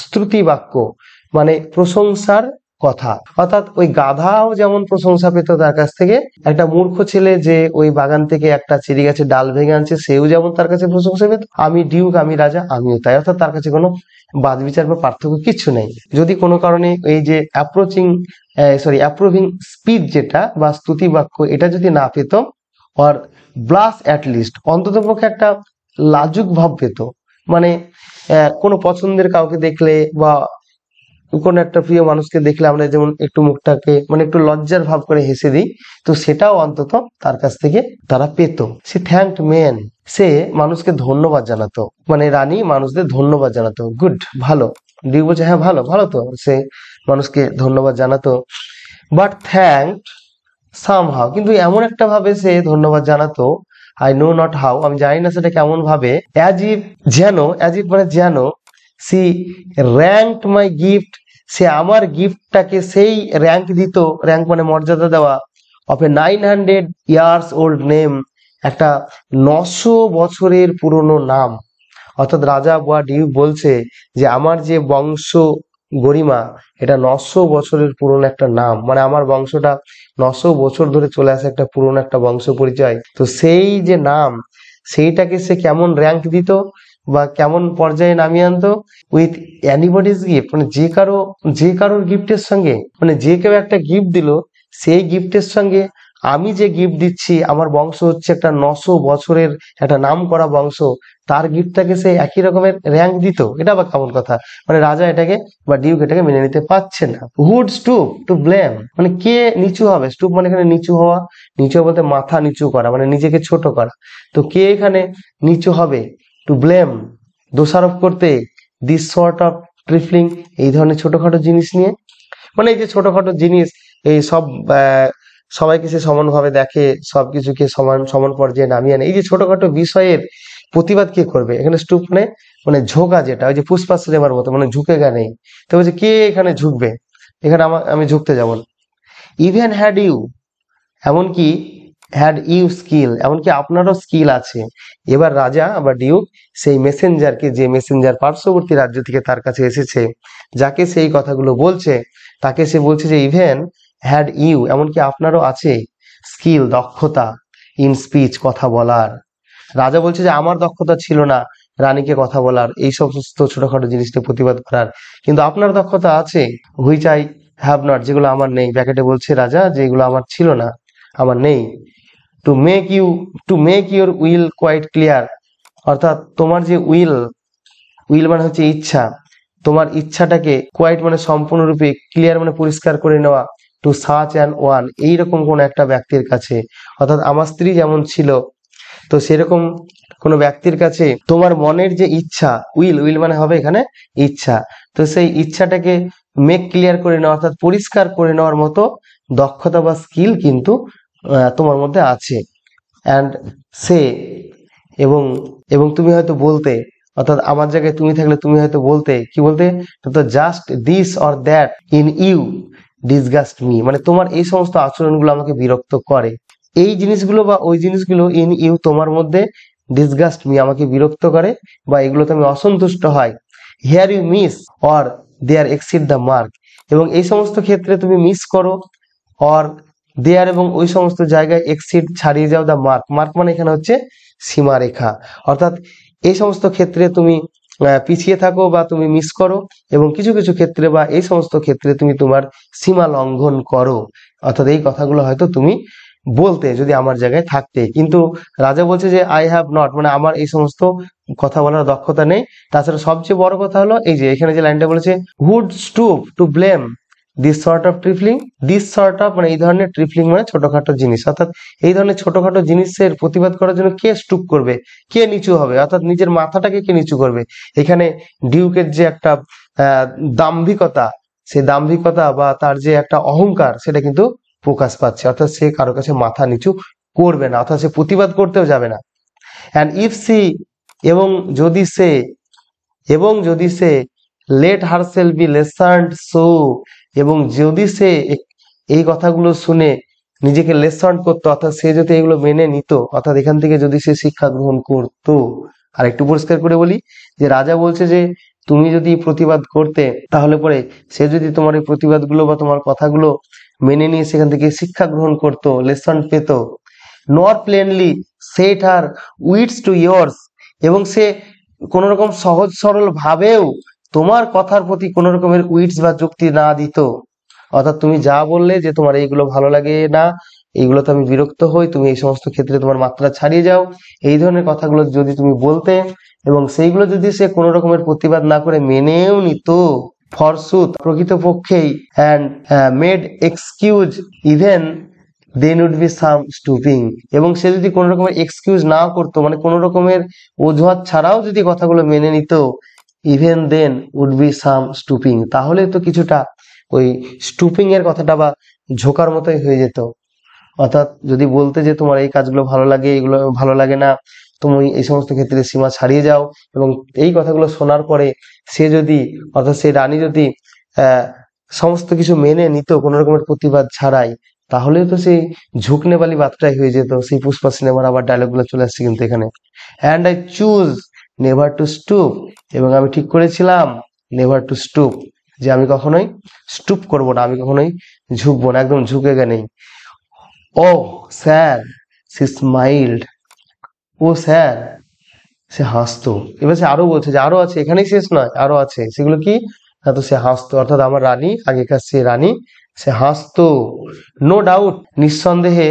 স্তুতি বাক্য, মানে প্রশংসার কথা। অর্থাৎ ওই গাধাও যেমন প্রশংসা পেত তার কাছ থেকে, একটা মূর্খ ছেলে যে ওই বাগান থেকে একটা চেরি গাছের ডাল ভেঙে আনছে সেও যেমন তার কাছে প্রশংসা পেত, আমি ডিউক, আমি রাজা, আমিও তাই। অর্থাৎ তার কাছে কোনো বাদ বিচার বা পার্থক্য কিছু নেই। যদি কোনো কারণে এই যে অ্যাপ্রুভিং স্পিচ যেটা বা স্তুতি বাক্য, এটা যদি না পেত, আর ব্লাস অ্যাট লিস্ট, অন্তত পক্ষে একটা লাজুক ভাব পেত, মানে কোনো পছন্দের কাউকে দেখলে বা কোনো একটা প্রিয় মানুষকে দেখলে আমরা যেমন একটু মুখটাকে মানে একটু লজ্জার ভাব করে হেসে দিই, তো সেটাও অন্তত তার কাছ থেকে তারা পেত। সে থ্যাঙ্কড মেন, সে মানুষকে ধন্যবাদ জানাতো, মানে রানী মানুষদের ধন্যবাদ জানাতো। গুড, ভালো। ডিউ বলছে হ্যাঁ ভালো, ভালো তো, সে মানুষকে ধন্যবাদ জানাতো। বাট থ্যাঙ্ক সামহাউ, কিন্তু এমন একটা ভাবে সে ধন্যবাদ জানাতো, আই নো নট হাউ, আমি জানি না সেটা কেমন ভাবে, অ্যাজ ইফ, যেন, অ্যাজ ইফ মানে যেন, সি র্যাঙ্কড মাই গিফট, সে আমার গিফটটাকে সেই র্যাঙ্ক দিত, র্যাঙ্ক মানে মর্যাদা দেওয়া, of A 900 years old name, একটা 900 বছরের পুরনো নাম। অর্থাৎ রাজা বা ডিউক বলছে যে আমার যে বংশ গরিমা, এটা 900 বছরের পুরনো একটা নাম, মানে আমার বংশটা 900 বছর ধরে চলে আসে, একটা পুরনো একটা বংশ পরিচয়। তো সেই যে নাম, সেইটাকে সে কেমন র্যাঙ্ক দিত বা কেমন পর্যায়ে নামিয়ে আনতো, উইথ এনিবডিজ গিফট, মানে যে কারোর গিফটের সঙ্গে, মানে যে কেউ একটা গিফট দিল, সেই গিফটের সঙ্গে আমি যে গিফট দিচ্ছি, আমার বংশ হচ্ছে একটা 900 বছরের একটা নাম করা বংশ, তার গিফটটাকে সে একই রকমের র্যাঙ্ক দিত। এটা আবার কেমন কথা, মানে রাজা এটাকে বা ডিউক এটাকে মেনে নিতে পারছে না। হুড স্টুপ টু ব্লেম, মানে কে নিচু হবে, স্টুপ মানে এখানে নিচু হওয়া, নিচু বলতে মাথা নিচু করা, মানে নিজেকে ছোট করা। তো কে এখানে নিচু হবে, টু ব্লেম দোষারোপ করতে, দিস সর্ট অফ ট্রিফলিং, এই ধরনের ছোটখাটো জিনিস নিয়ে, মানে এই যে ছোটখাটো জিনিস, এই সব সবাইকে সে সমানভাবে দেখে, সবকিছুকে সমান সমান পর্যায়ে নামিয়ে আনে, এই যে ছোটখাটো বিষয়ের প্রতিবাদ কে করবে। এখানে স্টুপ মানে ঝোঁকা, যেটা ওই যে পুষ্পা সিনেমার মতো, মানে ঝুঁকে গা নেই। তো বলছে কে এখানে ঝুঁকবে, এখানে আমি ঝুঁকতে যাব না। ইভেন হ্যাড ইউ, এমনকি হ্যাড ইউ স্কিল, এমনকি আপনারও স্কিল আছে। এবার রাজা আবার ডিউক সেই মেসেঞ্জারকে, যে মেসেঞ্জার পার্শ্ববর্তী রাজ্য থেকে তার কাছে এসেছে, যাকে সেই কথাগুলো বলছে, তাকে সে বলছে যে ইভেন হ্যাড ইউ, এমনকি আপনারও আছে স্কিল, দক্ষতা, ইন স্পিচ, কথা বলার। রাজা বলছে যে আমার দক্ষতা ছিল না রানীকে কথা বলার, এই সমস্ত ছোটখাটো জিনিসটা প্রতিবাদ করার, কিন্তু আপনার দক্ষতা আছে, হুইচ আই হ্যাভ নট, যেগুলো আমার নেই। ব্যাকেটে বলছে রাজা যেগুলো আমার ছিল না, আমার নেই। To make your will quite clear, অর্থাৎ তোমার যে উইল মানে হচ্ছে ইচ্ছা, তোমার ইচ্ছাটাকে কোয়াইট মানে সম্পূর্ণরূপে, ক্লিয়ার মানে পরিষ্কার করে নেওয়া, টু সাচ অ্যান ওয়ান, এইরকম কোন একটা ব্যক্তির কাছে, অর্থাৎ আমার স্ত্রী যেমন ছিল, তো সেরকম কোন ব্যক্তির কাছে তোমার মনের যে ইচ্ছা, উইল মানে হবে এখানে ইচ্ছা, তো সেই ইচ্ছাটাকে মেক ক্লিয়ার করে নেওয়া, অর্থাৎ পরিষ্কার করে নেওয়ার মতো দক্ষতা বা স্কিল কিন্তু তোমার মধ্যে আছে। অ্যান্ড সে, এবং এবং তুমি হয়তো বলতে, অর্থাৎ আমার জায়গায় তুমি থাকলে তুমি হয়তো বলতে, কি বলতে, তো just this or that in you disgust me, মানে তোমার এই সমস্ত আচরণগুলো আমাকে বিরক্ত করে, এই জিনিসগুলো বা ওই জিনিসগুলো ইন ইউ তোমার মধ্যে ডিসগাস্ট মি, আমাকে বিরক্ত করে বা এগুলোতে আমি অসন্তুষ্ট হয়। Here you miss or there exceed the mark, এবং এই সমস্ত ক্ষেত্রে তুমি মিস করো, অর দেয়ার এবং ওই সমস্ত জায়গায় এক্সিড ছাড়িয়ে যাও দ্য মার্ক, মার্ক মানে এখানে হচ্ছে সীমারেখা, অর্থাৎ এই সমস্ত ক্ষেত্রে তুমি পিছিয়ে থাকো বা তুমি মিস করো, এবং কিছু কিছু ক্ষেত্রে বা এই সমস্ত ক্ষেত্রে তুমি তোমার সীমা লঙ্ঘন করো। অর্থাৎ এই কথাগুলো হয়তো তুমি বলতে যদি আমার জায়গায় থাকতে, কিন্তু রাজা বলছে যে আই হ্যাভ নট, মানে আমার এই সমস্ত কথা বলার দক্ষতা নেই। তাছাড়া সবচেয়ে বড় কথা হলো এই যে এখানে যে লাইনটা বলেছে, who'd stoop to blame this sort of trifling, this sort of মানে এই ধরনের, ট্রিফলিং মানে ছোটখাটো জিনিস, অর্থাৎ এই ধরনের ছোটখাটো জিনিসের প্রতিবাদ করার জন্য কে স্টুপ করবে, কে নিচু হবে, অর্থাৎ নিজের মাথাটাকে কে নিচু করবে। এখানে ডিউকের যে একটা দাম্ভিকতা, সেই দাম্ভিকতা বা তার যে একটা অহংকার সেটা কিন্তু প্রকাশ পাচ্ছে, অর্থাৎ সে কারো কাছে মাথা নিচু করবে না, অর্থাৎ সে প্রতিবাদ করতেও যাবে না। অ্যান্ড ইফ সি, এবং যদি সে, লেট হারসেল বি লেসান্ড সো, এবং যদি সে এই কথাগুলো শুনে নিজেকে লেসান্ড করতো, অর্থাৎ সে যদি এগুলো মেনে নিত, অর্থাৎ এখান থেকে যদি সে শিক্ষা গ্রহণ করতো। আর একটু পরিষ্কার করে বলি যে রাজা বলছে যে তুমি যদি প্রতিবাদ করতে, তাহলে পরে সে যদি তোমার এই প্রতিবাদগুলো বা তোমার কথাগুলো মেনে নিয়ে সেখান থেকে শিক্ষা গ্রহণ করতো, লেসন পেত। নর প্লেনলি সেট হার উইটস টু ইয়ার্স, এবং সে কোন রকম সহজ সরল ভাবেও তোমার কথার প্রতি কোন রকমের উইটস বা যুক্তি না দিত, অর্থাৎ তুমি যা বললে যে তোমার এইগুলো ভালো লাগে না, এইগুলোতে আমি বিরক্ত হই, তুমি এই সমস্ত ক্ষেত্রে তোমার মাত্রা ছাড়িয়ে যাও, এই ধরনের কথাগুলো যদি তুমি বলতে, এবং সেইগুলো যদি সে কোন রকমের প্রতিবাদ না করে মেনেও নিত, ফরসুথ প্রকৃতপক্ষেই, and made excuse even then would be some stooping, এবং সে যদি কোন রকমের এক্সকিউজ নাও করতো, মানে কোন রকমের অজুহাত ছাড়াও যদি কথাগুলো মেনে নিত, even then would be some stooping, তাহলে তো কিছুটা ওই স্টুপিং এর কথাটা বা ঝোকার মতোই হয়ে যেত। অর্থাৎ যদি বলতে যে তোমার এই কাজগুলো ভালো লাগে, এগুলো ভালো লাগে না, তুমি এই সমস্ত ক্ষেত্রে সীমা ছাড়িয়ে যাও, এবং এই কথাগুলো শোনার পরে সে যদি, অর্থাৎ সেই রানী যদি সমস্ত কিছু মেনে নিত কোন রকমের প্রতিবাদ ছাড়াই, তাহলে তো সেই ঝুঁকনেবালি বার্তাই হয়ে যেত। সেই পুষ্পা সিনেমার আবার ডায়লগ গুলো চলে আসছে কিন্তু এখানে, and I choose never to stoop, এবং আমি ঠিক করেছিলাম নেভার টু স্টুপ, যে আমি কখনোই স্টুপ করব না, আমি কখনোই ঝুঁকবো না, একদম ঝুঁকে নেই। ও স্যার, সে স্মাইল্ড, ও স্যার, সে হাসতো। এবার সে আরো বলছে যে আরো আছে, এখানেই শেষ নয়, আরো আছে। সেগুলো কি? না, তো সে হাসতো, অর্থাৎ আমার রানী, আগেকার সে রানী, সে হাসতো। নো ডাউট, নিঃসন্দেহে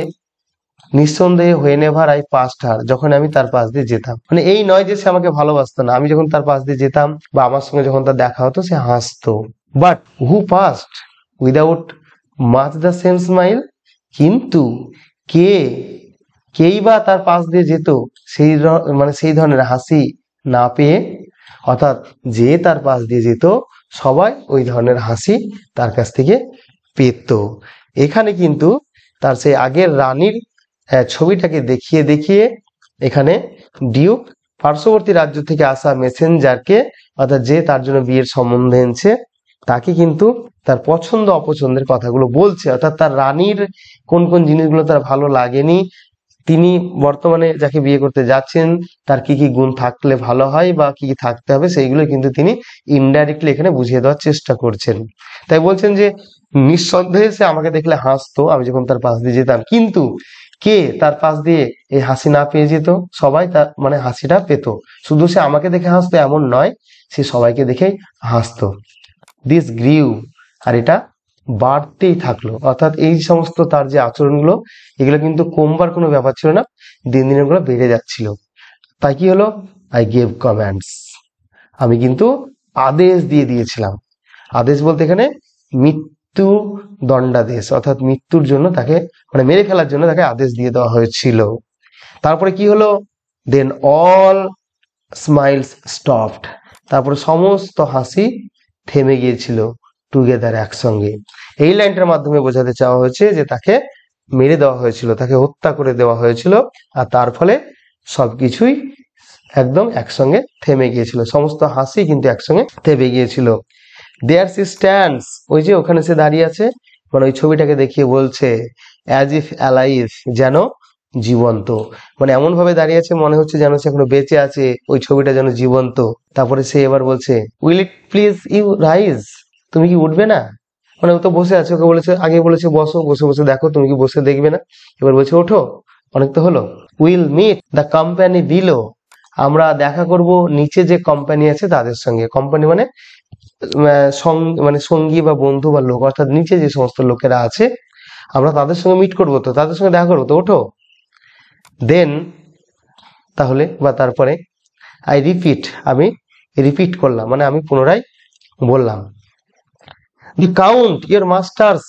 হোয়েন এভার আই পাস্ট হার, যখন আমি তার পাশ দিয়ে যেতাম, মানে এই নয় যে সে আমাকে ভালোবাসতো না, আমি যখন তার পাশ দিয়ে যেতাম বা আমার সঙ্গে যখন তার দেখা হতো সে হাসতো। But who passed without much the same smile, কিন্তু কে, কেই বা তার পাশ দিয়ে যেত মানে সেই ধরনের হাসি না পেয়ে, অর্থাৎ যে তার পাশ দিয়ে যেত সবাই ওই ধরনের হাসি তার কাছ থেকে পেত। এখানে কিন্তু তার সেই আগের রানীর ছবিটাকে দেখিয়ে দেখিয়ে এখানে ডিউক পার্শ্ববর্তী রাজ্য থেকে আসা মেসেঞ্জারকে, অর্থাৎ যে তার জন্য বিয়ের সম্বন্ধ এনেছে, তাকে কিন্তু তার পছন্দ অপছন্দের কথাগুলো বলছে, অর্থাৎ তার রানীর কোন কোন জিনিসগুলো তার ভালো লাগেনি, তিনি বর্তমানে যাকে বিয়ে করতে যাচ্ছেন তার কি কি গুণ থাকলে ভালো হয় বা কি কি থাকতে হবে, সেইগুলো কিন্তু তিনি ইনডাইরেক্টলি এখানে বুঝিয়ে দেওয়ার চেষ্টা করছেন। তাই বলছেন যে নিঃসন্দেহে সে আমাকে দেখলে হাসতো আমি যখন তার পাশ দিয়ে যেতাম, কিন্তু কে তার পাশ দিয়ে এই হাসি না পেয়ে যেত, সবাই তার মানে হাসিটা পেত। শুধু সে আমাকে দেখে হাসতো এমন নয়, সে সবাইকে দেখেই হাসতো। দিস গ্রিউ, আর এটা বাড়তেই থাকলো, অর্থাৎ এই সমস্ত তার যে আচরণগুলো, এগুলো কিন্তু কমবার কোনো ব্যাপার ছিল না, দিন দিন এগুলো বেড়ে যাচ্ছিল। তাই কি হলো? আই গেভ কমান্ডস, আমি কিন্তু আদেশ দিয়ে দিয়েছিলাম। আদেশ বলতে এখানে মৃত্যু দণ্ডাদেশ, অর্থাৎ মৃত্যুর জন্য তাকে, মানে মেরে ফেলার জন্য তাকে আদেশ দিয়ে দেওয়া হয়েছিল। তারপরে কি হলো? দেন অল স্মাইলস স্টপড, তারপরে সমস্ত হাসি থেমে গিয়েছিল, টুগেদার একসঙ্গে। এই লাইনটার মাধ্যমে বোঝাতে চাওয়া হয়েছে যে তাকে মেরে দেওয়া হয়েছিল, তাকে হত্যা করে দেওয়া হয়েছিল, আর তার ফলে সবকিছুই একদম একসঙ্গে থেমে গিয়েছিল, সমস্ত হাসি কিন্তু একসঙ্গে থেমে গিয়েছিল। দেয়ার সি স্ট্যান্ডস, ওই যে ওখানে সে দাঁড়িয়ে আছে, মানে ওই ছবিটাকে দেখিয়ে বলছে, অ্যাজ ইফ অ্যালাইভ, যেন জীবন্ত, মানে এমন ভাবে দাঁড়িয়ে আছে মনে হচ্ছে যেন সে এখনো বেঁচে আছে, ওই ছবিটা যেন জীবন্ত। তারপরে সে এবার বলছে, will it please you rise, তুমি কি উঠবে না? মানে ও তো বসে আছে, ওকে বলেছে, আগে বলেছে বসো, বসে বসে দেখো, তুমি কি বসে দেখবে না? এবার বলছে ওঠো, অনেক তো হলো। Will meet the company below, আমরা দেখা করব নিচে যে কোম্পানি আছে তাদের সঙ্গে। কোম্পানি মানে মানে সঙ্গী বা বন্ধু বা লোক, অর্থাৎ নিচে যে সমস্ত লোকেরা আছে আমরা তাদের সঙ্গে মিট করবো, তো তাদের সঙ্গে দেখা করবো, তো ওঠো। দেন, তাহলে বা তারপরে, আই রিপিট, আমি রিপিট করলাম, মানে আমি পুনরায় বললাম, the count your master's,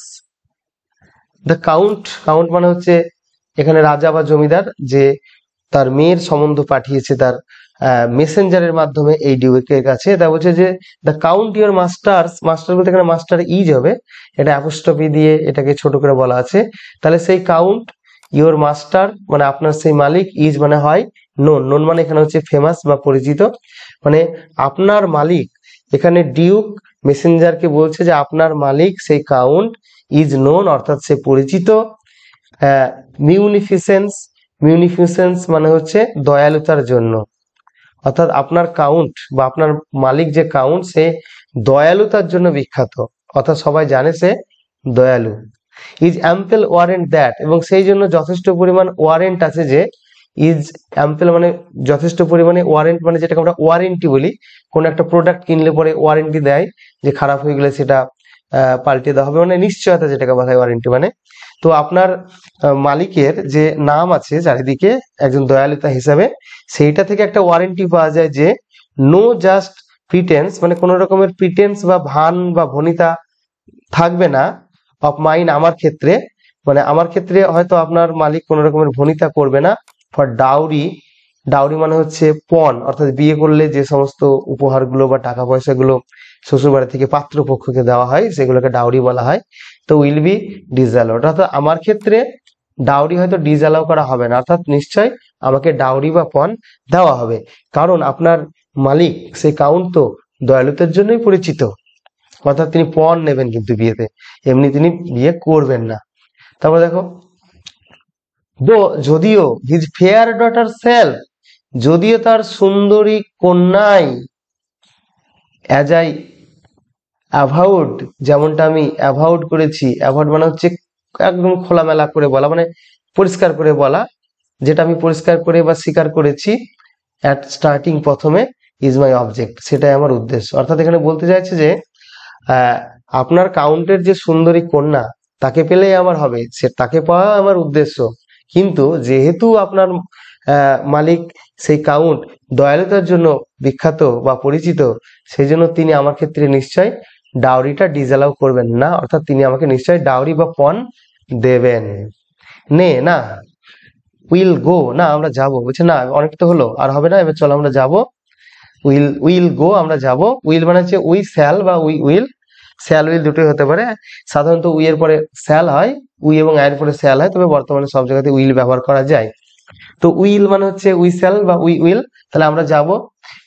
the count, count মানে হচ্ছে এখানে রাজা বা জমিদার, যে তার মেয়ের সম্বন্ধ পাঠিয়েছে তার মেসেঞ্জারের মাধ্যমে এই ডিউকের কাছে। তা বলছে যে the count your masters, master বলতে এখানে মাস্টার ইজ হবে, এটা অ্যাপোস্ট্রফি দিয়ে এটাকে ছোট করে বলা আছে। তাহলে সেই কাউন্ট ইয়োর মাস্টার মানে আপনার সেই মালিক, ইজ মানে হয় নোন, নোন মানে এখানে হচ্ছে ফেমাস বা পরিচিত, মানে আপনার মালিক। এখানে ডিউক মেসেঞ্জারকে বলছে যে আপনার মালিক সেই কাউন্ট ইজ নোন, অর্থাৎ সে পরিচিত, মিউনিফিসেন্স, মিউনিফিসেন্স মানে হচ্ছে দয়ালুতার জন্য, অর্থাৎ আপনার কাউন্ট বা আপনার মালিক যে কাউন্ট সে দয়ালুতার জন্য বিখ্যাত, অর্থাৎ সবাই জানে সে দয়ালু। ইজ অ্যাম্পল ওয়ারেন্ট দ্যাট, এবং সেই জন্য যথেষ্ট পরিমাণ ওয়ারেন্ট আছে, যে ইজ অ্যাম্পল মানে যথেষ্ট পরিমাণে, ওয়ারেন্ট মানে যেটাকে আমরা ওয়ারেন্টি বলি, কোন একটা প্রোডাক্ট কিনলে পরে ওয়ারেন্টি দেয়, যে খারাপ হয়ে গেলে সেটা পাল্টে দেওয়া হবে, মানে নিশ্চয়তা যেটাকে বলা হয় ওয়ারেন্টি মানে। তো আপনার মালিকের যে নাম আছে চারিদিকে একজন দয়ালুতা হিসাবে, সেইটা থেকে একটা ওয়ারেন্টি পাওয়া যায় যে নো জাস্ট প্রিটেন্স, মানে কোন রকমের প্রিটেন্স বা ভান বা ভনিতা থাকবে না, অফ মাইন আমার ক্ষেত্রে, মানে আমার ক্ষেত্রে হয়তো আপনার মালিক কোন রকমের ভনিতা করবে না, ফর ডাউরি, ডাউরি মানে হচ্ছে পণ, অর্থাৎ বিয়ে করলে যে সমস্ত উপহারগুলো বা টাকা পয়সাগুলো শ্বশুর বাড়ি থেকে পাত্রপক্ষকে দেওয়া হয় সেগুলোকে ডাউরি বলা হয়। তো উইল বি ডিসঅ্যালাউড, অর্থাৎ আমার ক্ষেত্রে ডাউরি হয়তো ডিসঅ্যালাউ করা হবে না, অর্থাৎ নিশ্চয় আমাকে ডাউরি বা পণ দেওয়া হবে, কারণ আপনার মালিক সেই কাউন্ট তো দয়ালুতার জন্যই পরিচিত, অর্থাৎ তিনি পণ নেবেন কিন্তু বিয়েতে, এমনি তিনি বিয়ে করবেন না। তারপর দেখো, যদিও হিজ ফেয়ার ডটার সেলফ, যদিও তার সুন্দরী কন্যাই, অ্যাজ আই অ্যাভাউড, যেমনটা আমি অ্যাভাউড করেছি, অ্যাভাউড মানে হচ্ছে একদম খোলামেলা করে বলা, মানে পরিষ্কার করে বলা, যেটা আমি পরিষ্কার করে বা স্বীকার করেছি, অ্যাট স্টার্টিং প্রথমে, ইজ মাই অবজেক্ট, সেটাই আমার উদ্দেশ্য। অর্থাৎ এখানে বলতে চাইছে যে আহ, আপনার কাউন্টের যে সুন্দরী কন্যা তাকে পেলেই আমার হবে, সে তাকে পাওয়া আমার উদ্দেশ্য, কিন্তু যেহেতু আপনার মালিক সেই কাউন্ট দয়ালুতার জন্য বিখ্যাত বা পরিচিত, সেই জন্য তিনি আমার ক্ষেত্রে নিশ্চয় ডাউরিটা ডিসঅ্যালাউ করবেন না, অর্থাৎ তিনি আমাকে নিশ্চয় ডাউরি বা পণ দেবেন। নে না, উইল গো, না আমরা যাবো, বলছে না অনেক তো হলো, আর হবে না, এবার চলো আমরা যাবো। উইল, উইল গো, আমরা যাব। উইল মানে হচ্ছে উই শ্যাল বা উই উইল, শ্যাল উইল দুটোই হতে পারে, সাধারণত উই এর পরে শ্যাল হয়, উই এবং আই এর পরে শ্যাল হয়, তবে বর্তমানে সব জায়গাতে উইল ব্যবহার করা যায়। তো উইল মানে হচ্ছে উই শ্যাল বা উই উইল, তাহলে আমরা যাব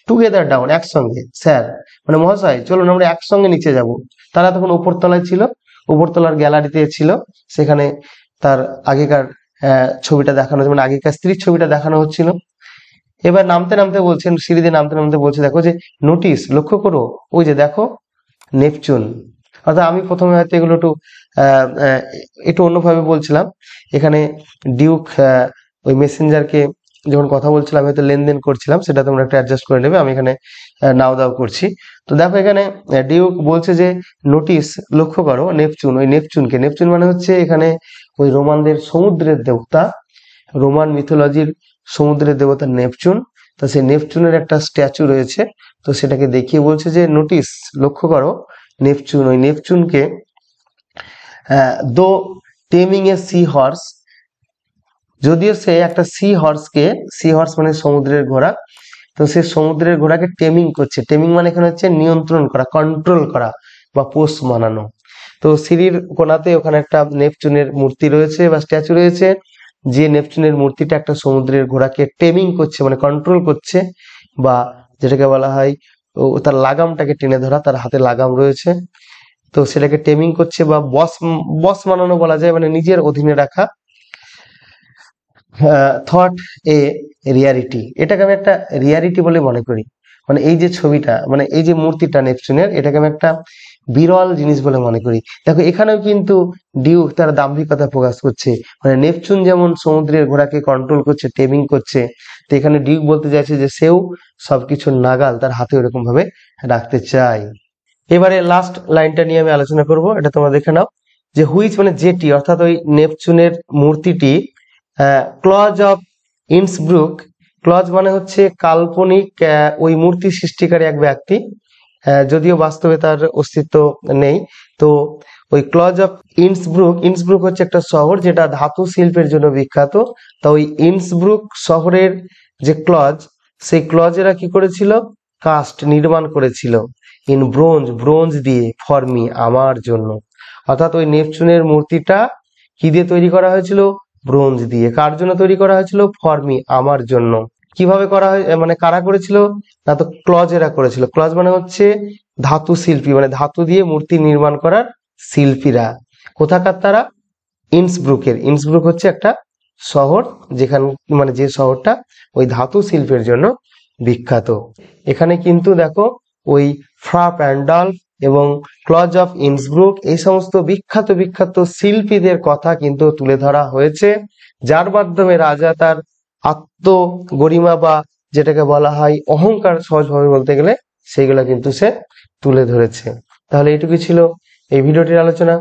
টুগেদার ডাউন, একসঙ্গে, স্যার মানে মহাশয় চলুন আমরা একসঙ্গে নিচে যাব। তারা তখন উপরতলায় ছিল, উপরতলার গ্যালারিতে ছিল, সেখানে তার আগেকার ছবিটা দেখানো, মানে আগেকার স্ত্রীর ছবিটা দেখানো হচ্ছিল। এবার নামতে নামতে বলছেন, সিঁড়ি নামতে নামতে বলছে, দেখো যে নোটিস, লক্ষ্য করো, ওই যে দেখো নেপচুন। অর্থাৎ আমি প্রথমে হয়তো এগুলো একটু অন্যভাবে বলছিলাম, এখানে ডিউক ওই মেসেঞ্জারকে যখন কথা বলছিলাম হয়তো লেনদেন করছিলাম, সেটা তোমরা একটু অ্যাডজাস্ট করে নেবে, আমি এখানে নাও দাও করছি। তো দেখো এখানে ডিউক বলছে যে নোটিস, লক্ষ্য করো নেপচুন, ওই নেপচুনকে, নেপচুন মানে হচ্ছে এখানে ওই রোমানদের সমুদ্রের দেবতা, রোমান মিথোলজির সমুদ্রের দেবতা নেপচুন। তো সেই নেপচুনের একটা স্ট্যাচু রয়েছে, তো সেটাকে দেখিয়ে বলছে যে নোটিস, লক্ষ্য করো নেপচুন, ওই নেপচুনকে, দো টেমিং এ সি হর্স, যদিও সে একটা সি হর্সকে, সি হর্স মানে সমুদ্রের ঘোড়া, তো সে সমুদ্রের ঘোড়াকে টেমিং করছে, টেমিং মানে এখানে হচ্ছে নিয়ন্ত্রণ করা, কন্ট্রোল করা বা পোষ মানানো। তো সিঁড়ির কোনাতে ওখানে একটা নেপচুনের মূর্তি রয়েছে বা স্ট্যাচু রয়েছে, যে নেপচুনের মূর্তিটা একটা সমুদ্রের ঘোড়াকে টেমিং করছে মানে কন্ট্রোল করছে, বা যেটাকে বলা হয় তার লাগামটাকে টেনে ধরা, তার হাতে লাগাম রয়েছে, তো সেটাকে টেমিং করছে বা বস, বস মানানো বলা যায়, মানে নিজের অধীনে রাখা। থট এ রিয়ারিটি, এটাকে আমি একটা রিয়ারিটি বলে মনে করি। মানে এই যে ছবিটা, মানে এই যে মূর্তিটা নেপচুনের, এটাকে আমি একটা বিরল জিনিস বলে মনে করি। দেখো এখানেও কিন্তু ডিউক তার দাম্ভিকতা প্রকাশ করছে, মানে নেপচুন যেমন সমুদ্রের ঘোড়াকে কন্ট্রোল করছে, টেমিং করছে, তো এখানে ডিউক বলতে চাইছে যে সেও সবকিছুর নাগাল তার হাতে ওরকম ভাবে রাখতে চায়। এবারে লাস্ট লাইনটা নিয়ে আমি আলোচনা করব, এটা তোমরা দেখে নাও, যে হুইচ মানে যেটি, অর্থাৎ ওই নেপচুনের মূর্তিটি ক্লজ অফ ইন্সব্রুক, ক্লজ মানে হচ্ছে কাল্পনিক ওই মূর্তি সৃষ্টিকারী এক ব্যক্তি, যদিও বাস্তবে তার অস্তিত্ব নেই। তো ওই ক্লজ অফ ইন্সব্রুক, ইন্সব্রুক হচ্ছে একটা শহর যেটা ধাতু শিল্পের জন্য বিখ্যাত। তা ওই ইন্সব্রুক শহরের যে ক্লজ, সেই ক্লজেরা কি করেছিল, কাস্ট নির্মাণ করেছিল ইন ব্রোঞ্জ, ব্রোঞ্জ দিয়ে, ফর মি আমার জন্য। অর্থাৎ ওই নেপচুনের মূর্তিটা কি দিয়ে তৈরি করা হয়েছিল, ব্রোঞ্জ দিয়ে। কার জন্য তৈরি করা হয়েছিল, ফর মি আমার জন্য। কিভাবে করা হয়, মানে কারা করেছিল, না তো ক্লজেরা করেছিল। ক্লজ মানে হচ্ছে ধাতু শিল্পী, মানে ধাতু দিয়ে মূর্তি নির্মাণ করার শিল্পীরা। কোথাকার তারা, ইন্সব্রুকের। ইন্সব্রুক হচ্ছে একটা শহর যেখানে, মানে যে শহরটা ওই ধাতু শিল্পের জন্য বিখ্যাত। এখানে কিন্তু দেখো ওই ফ্রা প্যান্ডাল এবং ক্লজ অফ ইন্সব্রুক, এই সমস্ত বিখ্যাত বিখ্যাত শিল্পীদের কথা কিন্তু তুলে ধরা হয়েছে, যার মাধ্যমে রাজা তার আত্মগরিমা বা যেটাকে বলা হয় অহংকার, সহজভাবে বলতে গেলে সেইগুলা কিন্তু সে তুলে ধরেছে। তাহলে এইটুকু ছিল এই ভিডিওটির আলোচনা।